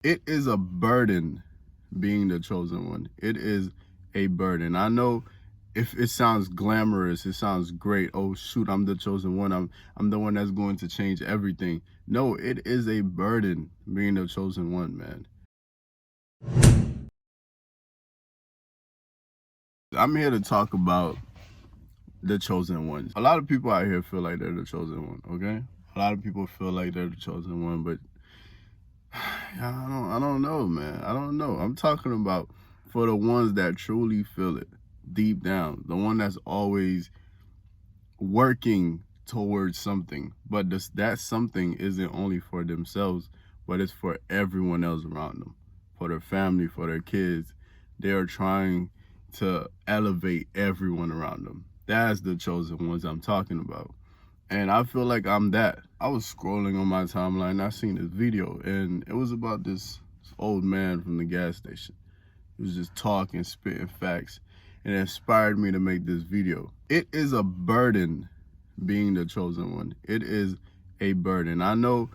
It is a burden being the chosen one. It is a burden. I know if it sounds glamorous, it sounds great. Oh shoot, I'm the chosen one. I'm the one that's going to change everything. No, it is a burden being the chosen one, man. I'm here to talk about the chosen ones. A lot of people out here feel like they're the chosen one, okay? A lot of people feel like they're the chosen one, but I don't know, man. I don't know. I'm talking about for the ones that truly feel it deep down, the one that's always working towards something, but that something isn't only for themselves, but it's for everyone else around them, for their family, for their kids. They are trying to elevate everyone around them. That's the chosen ones I'm talking about. And I feel like I'm that. I was scrolling on my timeline and I seen this video, and it was about this old man from the gas station. He was just talking, spitting facts, and it inspired me to make this video. It is a burden being the chosen one. It is a burden. I know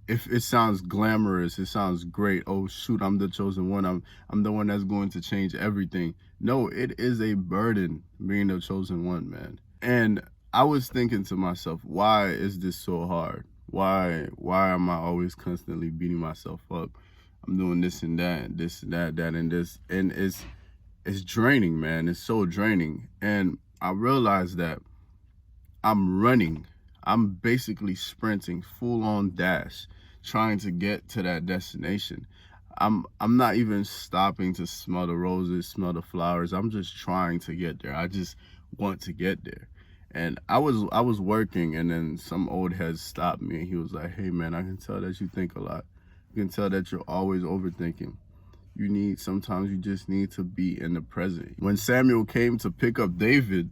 if it sounds glamorous, it sounds great. Oh shoot, I'm the chosen one. I'm the one that's going to change everything. No, it is a burden being the chosen one, man. And I was thinking to myself, why is this so hard? Why am I always constantly beating myself up? I'm doing this and that and this and that and this. And it's draining, man. It's so draining. And I realized that I'm running. I'm basically sprinting, full on dash, trying to get to that destination. I'm not even stopping to smell the roses, smell the flowers. I'm just trying to get there. I just want to get there. And I was working, and then some old head stopped me and he was like, "Hey man, I can tell that you think a lot. You can tell that you're always overthinking. Sometimes you just need to be in the present." When Samuel came to pick up David,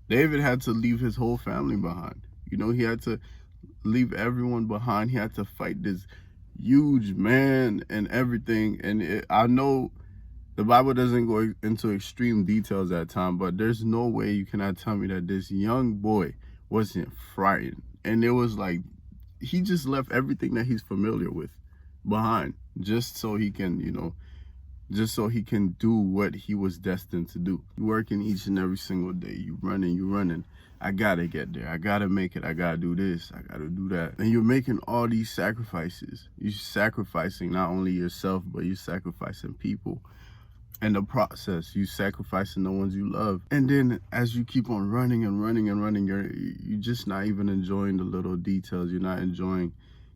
David had to leave his whole family behind. He had to leave everyone behind. He had to fight this huge man and everything. And I know the Bible doesn't go into extreme details at time, but there's no way you cannot tell me that this young boy wasn't frightened. And it was like he just left everything that he's familiar with behind just so he can, just so he can do what he was destined to do. You working each and every single day. You running. I gotta get there. I gotta make it. I gotta do this. I gotta do that. And you're making all these sacrifices. You're sacrificing not only yourself, but you're sacrificing people. In the process, you sacrificing the ones you love. And then as you keep on running and running and running, you're just not even enjoying the little details. You're not enjoying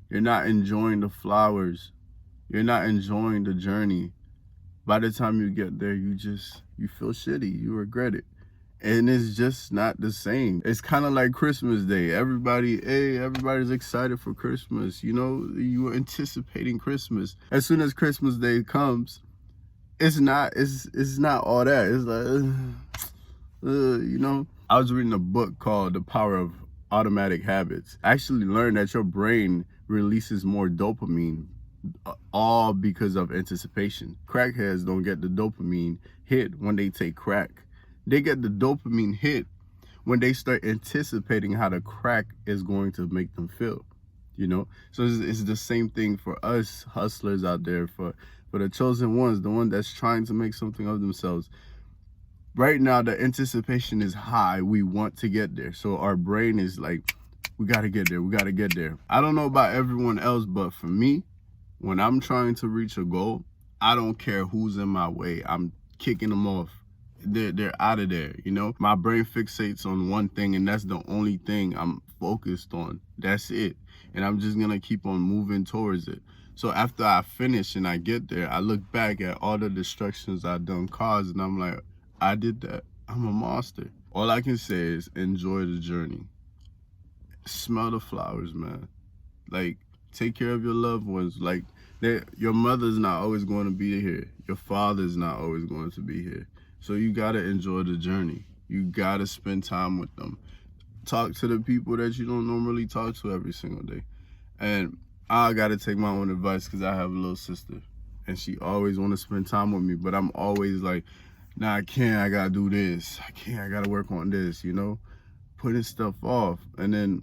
the flowers. You're not enjoying the journey. By the time you get there, you feel shitty. You regret it. And it's just not the same. It's kind of like Christmas Day. Everybody's excited for Christmas. You are anticipating Christmas. As soon as Christmas Day comes, it's not all that. It's like, I was reading a book called The Power of Automatic Habits. I actually learned that your brain releases more dopamine, all because of anticipation. Crackheads don't get the dopamine hit when they take crack. They get the dopamine hit when they start anticipating how the crack is going to make them feel. So it's the same thing for us hustlers out there, for the chosen ones, the one that's trying to make something of themselves. Right now, the anticipation is high. We want to get there. So our brain is like, we got to get there. We got to get there. I don't know about everyone else, but for me, when I'm trying to reach a goal, I don't care who's in my way. I'm kicking them off. They're out of there. My brain fixates on one thing, and that's the only thing I'm focused on. That's it. And I'm just going to keep on moving towards it. So after I finish and I get there, I look back at all the destructions I've done caused, and I'm like, I did that. I'm a monster. All I can say is enjoy the journey. Smell the flowers, man. Like, take care of your loved ones. Like, your mother's not always going to be here. Your father's not always going to be here. So you got to enjoy the journey. You got to spend time with them. Talk to the people that you don't normally talk to every single day. And I got to take my own advice because I have a little sister. And she always want to spend time with me. But I'm always like, nah, I can't. I got to do this. I can't. I got to work on this, Putting stuff off. And then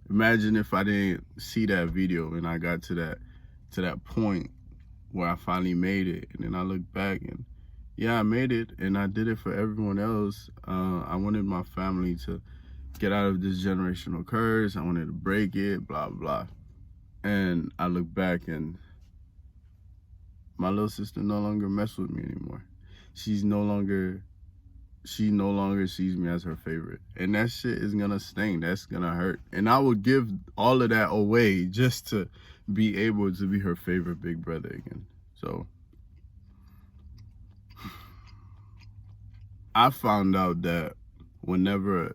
imagine if I didn't see that video and I got to to that point where I finally made it. And then I look back and yeah, I made it, and I did it for everyone else. I wanted my family to get out of this generational curse. I wanted to break it, blah, blah. And I look back and my little sister no longer mess with me anymore. She no longer sees me as her favorite. And that shit is gonna sting. That's gonna hurt. And I would give all of that away just to be able to be her favorite big brother again. So I found out that whenever,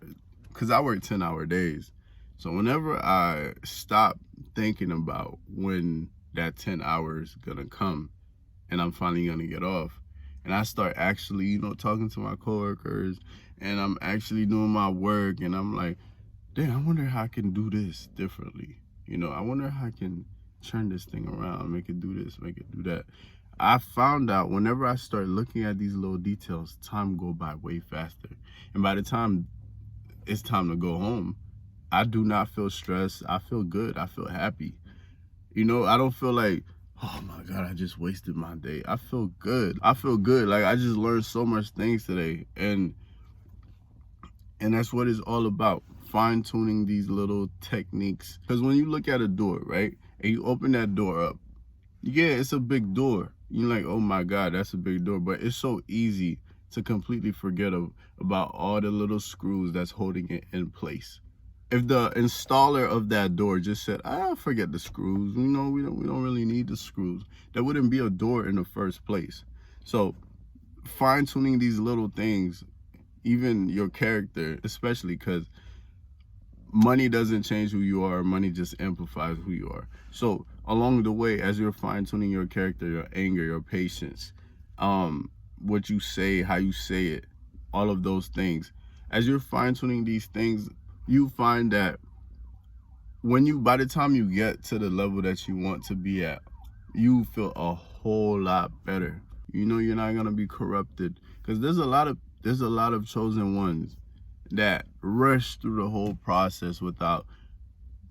because I work 10-hour days, so whenever I stop thinking about when that 10 hours gonna come and I'm finally gonna get off, and I start actually, talking to my coworkers, and I'm actually doing my work, and I'm like, damn, I wonder how I can do this differently. I wonder how I can turn this thing around, make it do this, make it do that. I found out whenever I start looking at these little details, time go by way faster. And by the time it's time to go home, I do not feel stressed. I feel good. I feel happy. I don't feel like, oh my God, I just wasted my day. I feel good. I feel good. Like I just learned so much things today. And that's what it's all about. Fine tuning these little techniques. Because when you look at a door, right? And you open that door up, yeah, it's a big door. You're like, oh my God, that's a big door. But it's so easy to completely forget about all the little screws that's holding it in place. If the installer of that door just said, forget the screws, we don't really need the screws, there wouldn't be a door in the first place. So fine tuning these little things, even your character, especially because money doesn't change who you are. Money just amplifies who you are. So along the way, as you're fine-tuning your character, your anger, your patience, what you say, how you say it, all of those things, as you're fine-tuning these things, you find that by the time you get to the level that you want to be at, you feel a whole lot better. You're not gonna be corrupted, because there's a lot of chosen ones that rush through the whole process without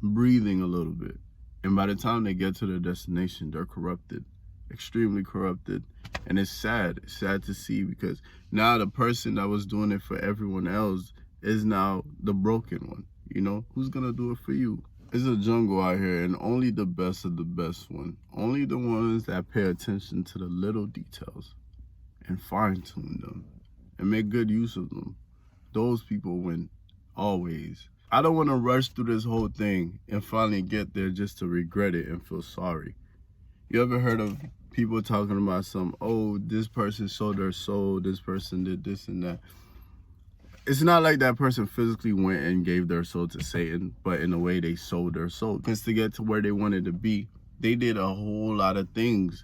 breathing a little bit. And by the time they get to their destination, they're corrupted, extremely corrupted. And it's sad. It's sad to see, because now the person that was doing it for everyone else is now the broken one. Who's gonna do it for you? It's a jungle out here, and only the best of the best one. Only the ones that pay attention to the little details and fine-tune them and make good use of them. Those people win, always. I don't want to rush through this whole thing and finally get there just to regret it and feel sorry. You ever heard of people talking about this person sold their soul, this person did this and that? It's not like that person physically went and gave their soul to Satan, but in a way they sold their soul. Because to get to where they wanted to be, they did a whole lot of things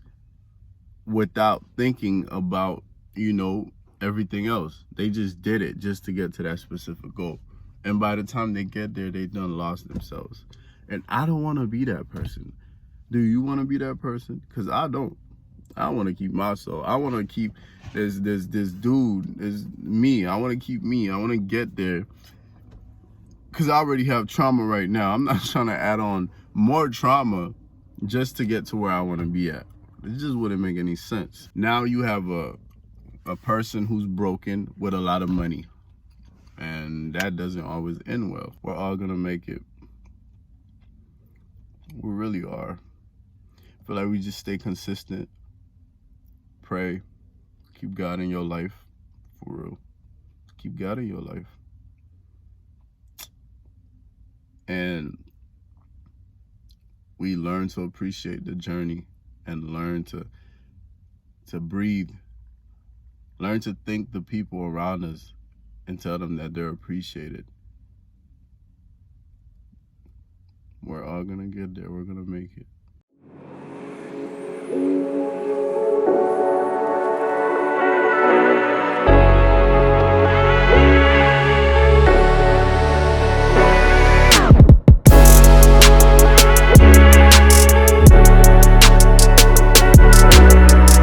without thinking about, everything else. They just did it just to get to that specific goal. And by the time they get there, they done lost themselves. And I don't want to be that person. Do you want to be that person? Because I don't. I want to keep my soul. I want to keep this dude, is me. I want to keep me. I want to get there. Because I already have trauma right now. I'm not trying to add on more trauma just to get to where I want to be at. It just wouldn't make any sense. Now you have a person who's broken with a lot of money. And that doesn't always end well. We're all gonna make it. We really are. I feel like we just stay consistent, pray, keep God in your life, for real. Keep God in your life. And we learn to appreciate the journey and learn to breathe. Learn to thank the people around us and tell them that they're appreciated. We're all gonna get there. We're gonna make it.